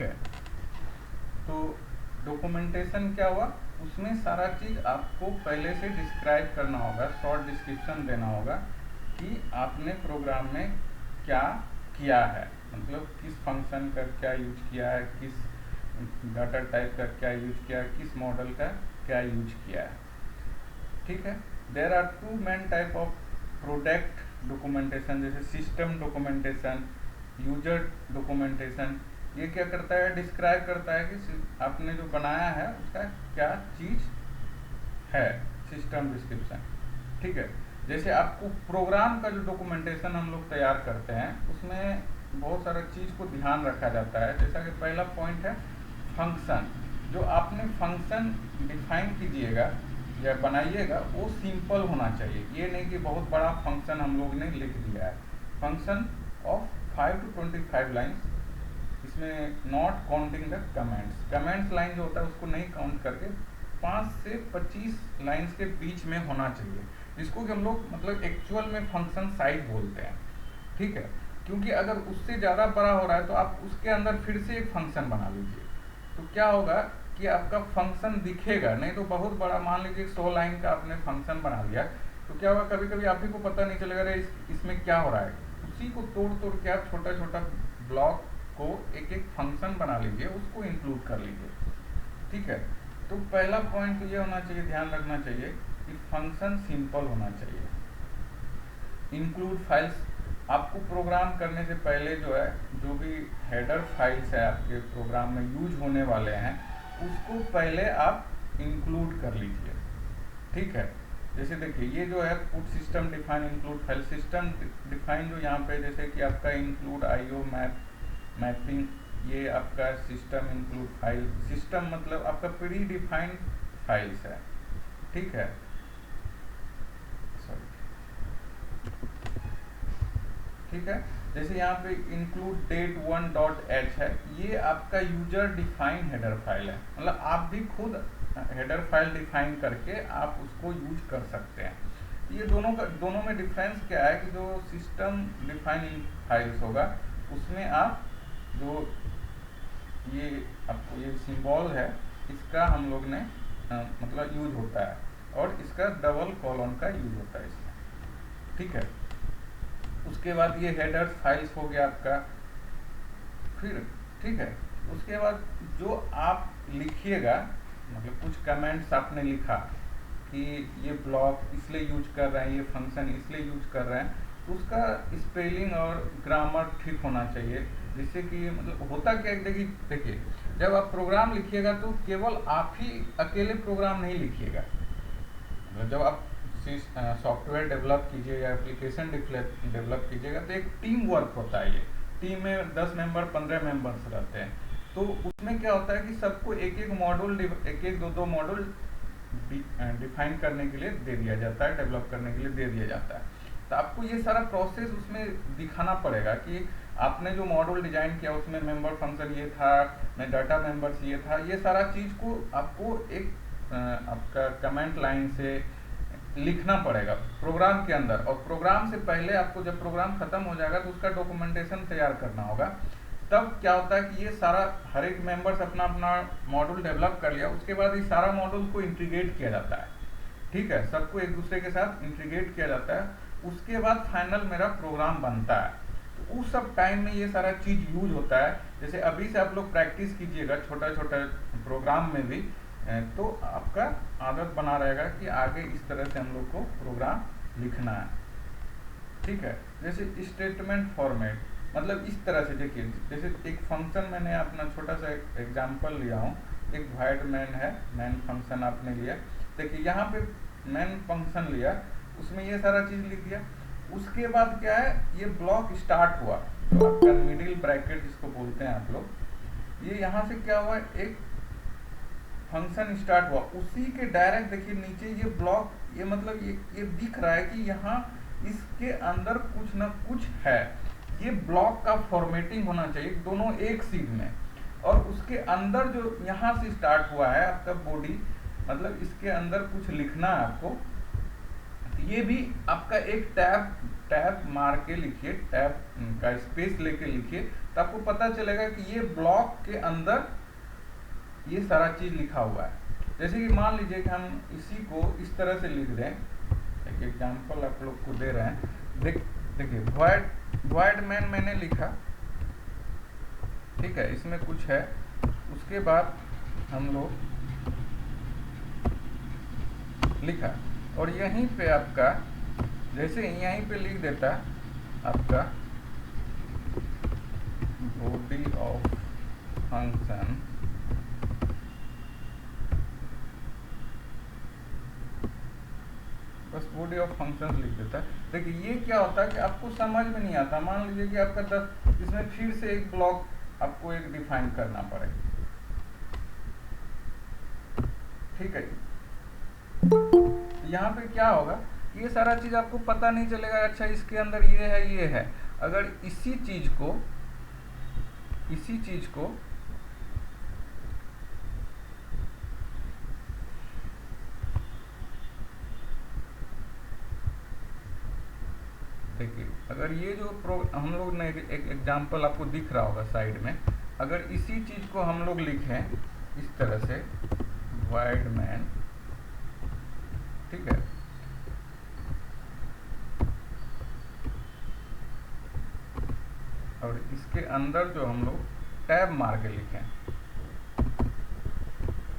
है। तो डॉक्यूमेंटेशन क्या हुआ, उसमें सारा चीज़ आपको पहले से डिस्क्राइब करना होगा, शॉर्ट डिस्क्रिप्शन देना होगा कि आपने प्रोग्राम में क्या किया है, मतलब किस फंक्शन का क्या यूज किया है, किस डाटा टाइप का क्या यूज किया है, किस मॉडल का क्या यूज किया है। ठीक है। There are two main type of product documentation, जैसे सिस्टम डॉक्यूमेंटेशन, यूजर डॉक्यूमेंटेशन। ये क्या करता है, डिस्क्राइब करता है कि आपने जो बनाया है उसका क्या चीज़ है, सिस्टम डिस्क्रिप्शन। ठीक है। जैसे आपको प्रोग्राम का जो डॉक्यूमेंटेशन हम लोग तैयार करते हैं उसमें बहुत सारा चीज़ को ध्यान रखा जाता है। जैसा कि पहला पॉइंट है फंक्शन। जो आपने फंक्शन डिफाइन कीजिएगा या बनाइएगा वो सिंपल होना चाहिए। ये नहीं कि बहुत बड़ा फंक्शन हम लोग ने लिख दिया है। फंक्शन ऑफ 5 to 25 लाइन्स, इसमें not counting the comments. Comments line जो होता है उसको नहीं काउंट करके 5 से 25 लाइन्स के बीच में होना चाहिए, जिसको कि हम लोग मतलब एक्चुअल में फंक्शन साइज बोलते हैं। ठीक है। क्योंकि अगर उससे ज़्यादा बड़ा हो रहा है तो आप उसके अंदर फिर से एक फंक्शन बना लीजिए, तो क्या होगा कि आपका फंक्शन दिखेगा नहीं। तो बहुत बड़ा, मान लीजिए 100 लाइन का आपने फंक्शन बना लिया, तो क्या होगा, कभी कभी आप ही को पता नहीं चलेगा अरे इसमें क्या हो रहा है। उसी को तोड़ तोड़ के आप छोटा छोटा ब्लॉक को एक एक फंक्शन बना लीजिए, उसको इंक्लूड कर लीजिए। ठीक है। तो पहला पॉइंट तो ये होना चाहिए, ध्यान रखना चाहिए कि फंक्शन सिंपल होना चाहिए। इंक्लूड फाइल्स, आपको प्रोग्राम करने से पहले जो है, जो भी हेडर फाइल्स है आपके प्रोग्राम में यूज होने वाले हैं उसको पहले आप इंक्लूड कर लीजिए। ठीक है। जैसे देखिए ये जो है put system define include file, system define जो यहाँ पे जैसे कि आपका इंक्लूड आईओ मैपिंग, ये आपका सिस्टम इंक्लूड फाइल। सिस्टम मतलब आपका प्री डिफाइंड फाइल्स है। ठीक है। ठीक है। जैसे यहाँ पे इंक्लूड डेट 1.h है, ये आपका यूजर डिफाइन हेडर फाइल है। मतलब आप भी खुद हेडर फाइल डिफाइन करके आप उसको यूज कर सकते हैं। ये दोनों में डिफरेंस क्या है कि जो सिस्टम डिफाइन फाइल्स होगा उसमें आप जो ये आपको ये सिंबल है इसका हम लोग ने मतलब यूज होता है, और इसका डबल कॉलन का यूज होता है इसमें। ठीक है। उसके बाद ये हेडर्स फाइल्स हो गया आपका। फिर ठीक है, उसके बाद जो आप लिखिएगा, मतलब कुछ कमेंट्स आपने लिखा कि ये ब्लॉक इसलिए यूज कर रहे हैं, ये फंक्शन इसलिए यूज कर रहे हैं, तो उसका स्पेलिंग और ग्रामर ठीक होना चाहिए। जिससे कि मतलब होता क्या है, देखिए जब आप प्रोग्राम लिखिएगा तो केवल आप ही अकेले प्रोग्राम नहीं लिखिएगा। जब आप सॉफ्टवेयर डेवलप कीजिए या एप्लीकेशन डेवलप कीजिएगा तो एक टीम वर्क होता है। ये टीम में 10 मेंबर 15 मेंबर्स रहते हैं, तो उसमें क्या होता है कि सबको एक एक मॉड्यूल, एक एक दो मॉड्यूल डिफाइन करने के लिए दे दिया जाता है, डेवलप करने के लिए दे दिया जाता है। तो आपको ये सारा प्रोसेस उसमें दिखाना पड़ेगा कि आपने जो मॉड्यूल डिजाइन किया उसमें मेंबर फंक्शन ये था, डाटा मेंबर्स ये था, ये सारा चीज़ को आपको एक आपका कमेंट लाइन से लिखना पड़ेगा प्रोग्राम के अंदर। और प्रोग्राम से पहले आपको, जब प्रोग्राम खत्म हो जाएगा तो उसका डॉक्यूमेंटेशन तैयार करना होगा। तब क्या होता है कि ये सारा हर एक मेंबर्स अपना अपना मॉड्यूल डेवलप कर लिया, उसके बाद ये सारा मॉड्यूल को इंटीग्रेट किया जाता है। ठीक है, सबको एक दूसरे के साथ इंटीग्रेट किया जाता है, उसके बाद फाइनल मेरा प्रोग्राम बनता है। तो उस सब टाइम में ये सारा चीज़ यूज होता है। जैसे अभी से आप लोग प्रैक्टिस कीजिएगा छोटा छोटा प्रोग्राम में भी, तो आपका आदत बना रहेगा कि आगे इस तरह से हम लोग को प्रोग्राम लिखना है। ठीक है। जैसे स्टेटमेंट फॉर्मेट, मतलब इस तरह से देखिए, जैसे एक फंक्शन मैंने अपना छोटा सा एग्जांपल लिया हूँ, एक void main है, मैन फंक्शन आपने लिया। देखिए यहाँ पे मैन फंक्शन लिया, उसमें ये सारा चीज़ लिख दिया। उसके बाद क्या है, ये ब्लॉक स्टार्ट हुआ, जो आपका मिडिल ब्रैकेट जिसको बोलते हैं आप लोग, ये यहाँ से क्या हुआ, एक फंक्शन स्टार्ट हुआ, उसी के डायरेक्ट देखिए नीचे ये ब्लॉक, ये मतलब ये दिख रहा है कि यहाँ इसके अंदर कुछ ना कुछ है। ये ब्लॉक का फॉर्मेटिंग होना चाहिए, दोनों एक सीध में। और उसके अंदर जो यहाँ से स्टार्ट हुआ है आपका बॉडी, मतलब इसके अंदर कुछ लिखना है आपको। तो ये भी आपका एक टैब मार के लिखिए, टैब का स्पेस लेके लिखिए, तो आपको पता चलेगा कि ये ब्लॉक के अंदर ये सारा चीज लिखा हुआ है। जैसे कि मान लीजिए कि हम इसी को इस तरह से लिख दें, एक एग्जांपल आप लोग को दे रहे हैं। देखिए वॉइड मैन मैंने लिखा, ठीक है, इसमें कुछ है। उसके बाद हम लोग लिखा, और यहीं पे आपका जैसे यहीं पे लिख देता आपका बॉडी ऑफ फंक्शन, बस बॉडी ऑफ फंक्शन लिख देता है। देखिए ये क्या होता है कि आपको समझ में नहीं आता। मान लीजिए कि आपका 10, इसमें फिर से एक ब्लॉक आपको एक डिफाइन करना पड़ेगा, ठीक है। यहाँ पे क्या होगा, ये सारा चीज आपको पता नहीं चलेगा, अच्छा इसके अंदर ये है। अगर इसी चीज को देखिए, अगर ये जो हम लोग ने एक एग्जांपल आपको दिख रहा होगा साइड में, अगर इसी चीज को हम लोग लिखें इस तरह से वाइड मैन, ठीक है, और इसके अंदर जो हम लोग टैब मार के लिखें,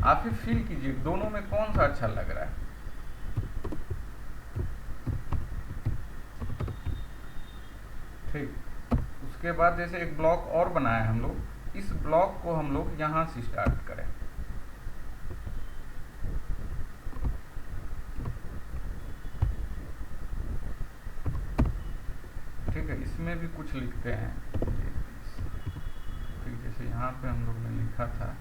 आप ही फील कीजिए दोनों में कौन सा अच्छा लग रहा है। ठीक, उसके बाद जैसे एक ब्लॉक और बनाया हम लोग, इस ब्लॉक को हम लोग यहां से स्टार्ट करें, ठीक है। इसमें भी कुछ लिखते हैं, ठीक, जैसे यहाँ पे हम लोग ने लिखा था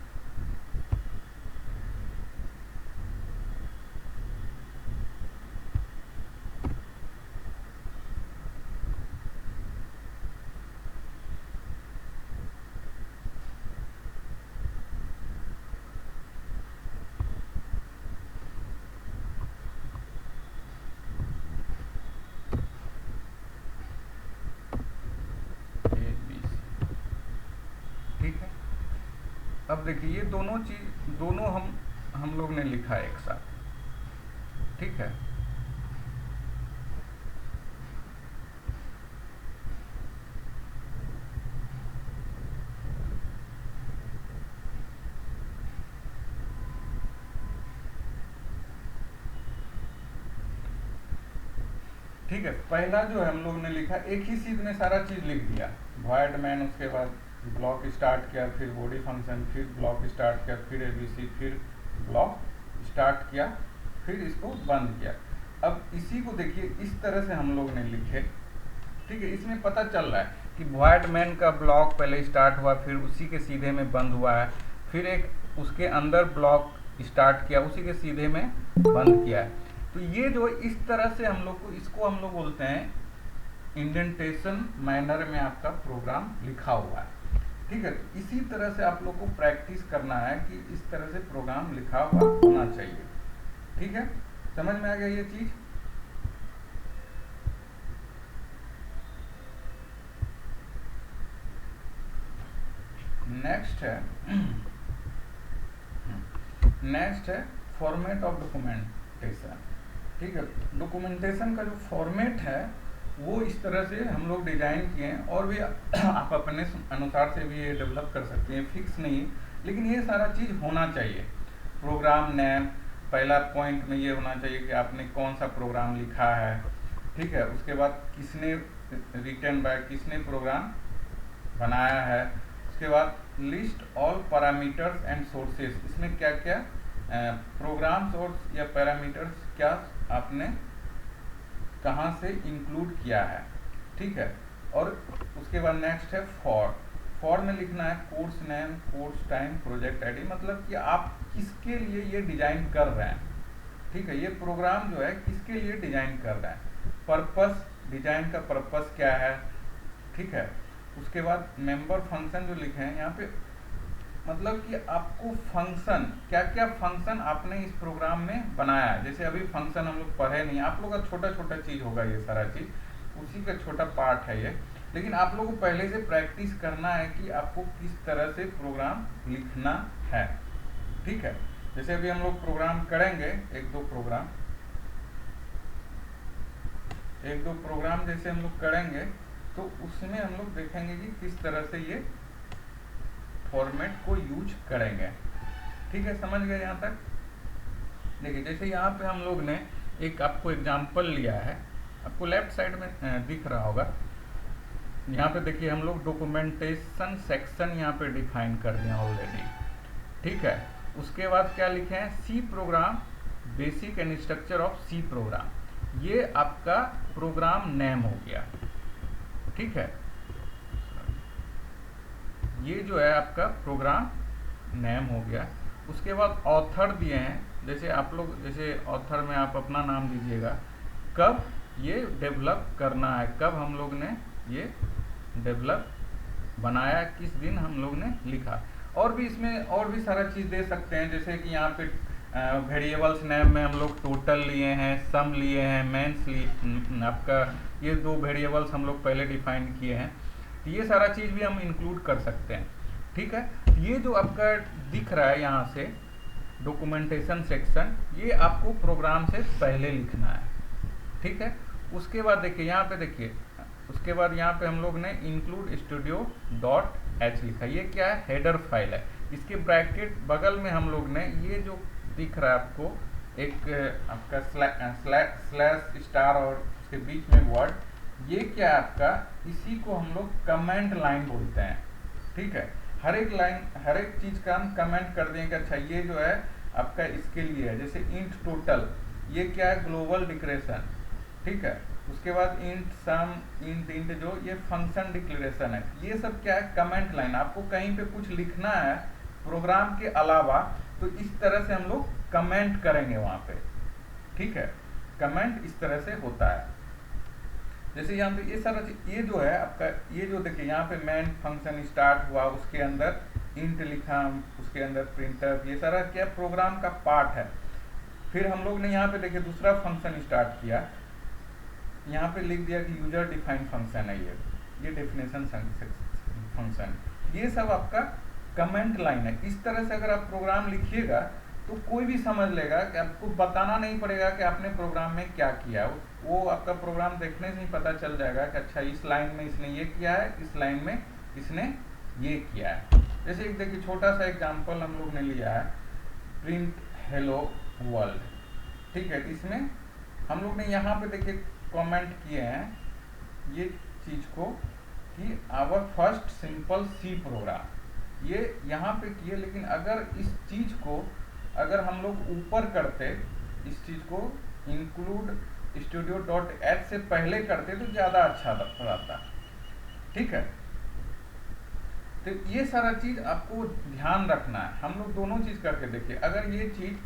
अब देखिए ये दोनों हम लोग ने लिखा एक साथ, ठीक है। ठीक है, पहला जो है हम लोग ने लिखा, एक ही चीज में सारा चीज लिख दिया, वॉइड मैन, उसके बाद ब्लॉक स्टार्ट किया, फिर बॉडी फंक्शन, फिर ब्लॉक स्टार्ट किया, फिर एबीसी, फिर ब्लॉक स्टार्ट किया, फिर इसको बंद किया। अब इसी को देखिए इस तरह से हम लोग ने लिखे, ठीक है। इसमें पता चल रहा है कि वॉइड मैन का ब्लॉक पहले स्टार्ट हुआ, फिर उसी के सीधे में बंद हुआ है, फिर एक उसके अंदर ब्लॉक स्टार्ट किया, उसी के सीधे में बंद किया है। तो ये जो इस तरह से हम लोग को, इसको हम लोग बोलते हैं इंडेंटेशन मैनर में आपका प्रोग्राम लिखा हुआ है, ठीक है। तो इसी तरह से आप लोग को प्रैक्टिस करना है कि इस तरह से प्रोग्राम लिखा हुआ होना चाहिए, ठीक है। समझ में आ गया ये चीज? नेक्स्ट है फॉर्मेट ऑफ डॉक्यूमेंटेशन, ठीक है। डॉक्यूमेंटेशन का जो फॉर्मेट है वो इस तरह से हम लोग डिजाइन किए हैं, और भी आप अपने अनुसार से भी ये डेवलप कर सकते हैं, फिक्स नहीं है, लेकिन ये सारा चीज होना चाहिए। प्रोग्राम नेम, पहला पॉइंट में ये होना चाहिए कि आपने कौन सा प्रोग्राम लिखा है, ठीक है। उसके बाद किसने रिटर्न बाय, किसने प्रोग्राम बनाया है। उसके बाद list all parameters and sources, इसमें क्या क्या प्रोग्राम सोर्स या पैरामीटर्स क्या आपने कहाँ से इंक्लूड किया है, ठीक है। और उसके बाद नेक्स्ट है फॉर में लिखना है course name, course time, project ID, मतलब कि आप किसके लिए ये डिजाइन कर रहे हैं, ठीक है। ये प्रोग्राम जो है किसके लिए डिजाइन कर रहे हैं, पर्पस, डिजाइन का पर्पस क्या है, ठीक है। उसके बाद मेंबर फंक्शन जो लिखे हैं यहाँ पे, मतलब कि आपको फंक्शन, क्या क्या फंक्शन आपने इस प्रोग्राम में बनाया है। जैसे अभी फंक्शन हम लोग पढ़े नहीं, आप लोग का छोटा छोटा चीज होगा, ये सारा चीज उसी का छोटा पार्ट है ये, लेकिन आप लोगों को पहले से प्रैक्टिस करना है कि आपको किस तरह से प्रोग्राम लिखना है। ठीक है, जैसे अभी हम लोग प्रोग्राम करेंगे, एक दो प्रोग्राम जैसे हम लोग करेंगे, तो उसमें हम लोग देखेंगे कि किस तरह से ये फॉर्मेट को यूज करेंगे। ठीक है, समझ गए यहाँ तक। देखिए जैसे यहाँ पे हम लोग ने एक आपको एग्जांपल लिया है, आपको लेफ्ट साइड में दिख रहा होगा। यहाँ पे देखिए हम लोग डॉक्यूमेंटेशन सेक्शन यहाँ पे डिफाइन कर दिया ऑलरेडी। ठीक है, उसके बाद क्या लिखे हैं, C program basic and structure of C program, ये आपका प्रोग्राम नेम हो गया। ठीक है, ये जो है आपका प्रोग्राम नेम हो गया। उसके बाद ऑथर दिए हैं, जैसे आप लोग, जैसे ऑथर में आप अपना नाम दीजिएगा, कब ये डेवलप करना है, कब हम लोग ने ये डेवलप बनाया, किस दिन हम लोग ने लिखा। और भी इसमें और भी सारा चीज़ दे सकते हैं, जैसे कि यहाँ पे वेरिएबल्स नेम में हम लोग टोटल लिए हैं, सम लिए हैं, मेंस लिए, आपका ये दो वेरिएबल्स हम लोग पहले डिफाइन किए हैं, तो ये सारा चीज़ भी हम इंक्लूड कर सकते हैं। ठीक है, ये जो आपका दिख रहा है यहाँ से डॉक्यूमेंटेशन सेक्शन, ये आपको प्रोग्राम से पहले लिखना है। ठीक है, उसके बाद देखिए यहाँ पे, देखिए उसके बाद यहाँ पे हम लोग ने इंक्लूड स्टूडियो डॉट एच लिखा, ये क्या है, हेडर फाइल है। इसके ब्रैकेट बगल में हम लोग ने ये जो दिख रहा है आपको, एक आपका स्लैश स्टार और उसके बीच में वर्ड, ये क्या है आपका, इसी को हम लोग कमेंट लाइन बोलते हैं। ठीक है, हर एक लाइन, हर एक चीज का हम कमेंट कर दें कि अच्छा ये जो है आपका इसके लिए है। जैसे इंट टोटल, ये क्या है, ग्लोबल डिक्लेरेशन। ठीक है, उसके बाद इंट सम, इंट जो ये फंक्शन डिक्लेरेशन है, ये सब क्या है, कमेंट लाइन। आपको कहीं पे कुछ लिखना है प्रोग्राम के अलावा, तो इस तरह से हम लोग कमेंट करेंगे वहां पे। ठीक है, कमेंट इस तरह से होता है। जैसे यहाँ पे ये सारा चीज, ये जो है आपका, ये जो देखिए यहाँ पे मेन फंक्शन स्टार्ट हुआ, उसके अंदर इंट लिखा, उसके अंदर प्रिंटर, ये सारा क्या प्रोग्राम का पार्ट है। फिर हम लोग ने यहाँ पे देखिए दूसरा फंक्शन स्टार्ट किया, यहाँ पे लिख दिया कि यूजर डिफाइंड फंक्शन है, ये डेफिनेशन फंक्शन, ये सब आपका कमेंट लाइन है। इस तरह से अगर आप प्रोग्राम लिखिएगा तो कोई भी समझ लेगा, कि आपको बताना नहीं पड़ेगा कि आपने प्रोग्राम में क्या किया, वो आपका प्रोग्राम देखने से ही पता चल जाएगा कि अच्छा इस लाइन में इसने ये किया है, इस लाइन में इसने ये किया है। जैसे एक देखिए छोटा सा एग्जांपल हम लोग ने लिया है, प्रिंट हेलो वर्ल्ड। ठीक है, इसमें हम लोग ने यहाँ पे देखिए कमेंट किए हैं ये चीज को, कि our first simple C program, ये यहाँ पे किए। लेकिन अगर इस चीज को अगर हम लोग ऊपर करते, इस चीज को इंक्लूड स्टूडियो डॉट एच से पहले करते तो ज्यादा अच्छा रहता। ठीक है, तो ये सारा चीज आपको ध्यान रखना है। हम लोग दोनों चीज करके देखिए, अगर ये चीज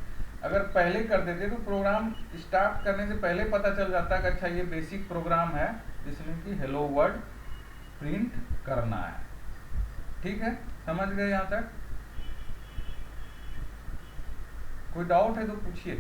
अगर पहले कर देते तो प्रोग्राम स्टार्ट करने से पहले पता चल जाता है कि अच्छा ये बेसिक प्रोग्राम है जिसमें कि हेलो वर्ल्ड प्रिंट करना है। ठीक है, समझ गए यहाँ तक? कोई डाउट है तो पूछिए।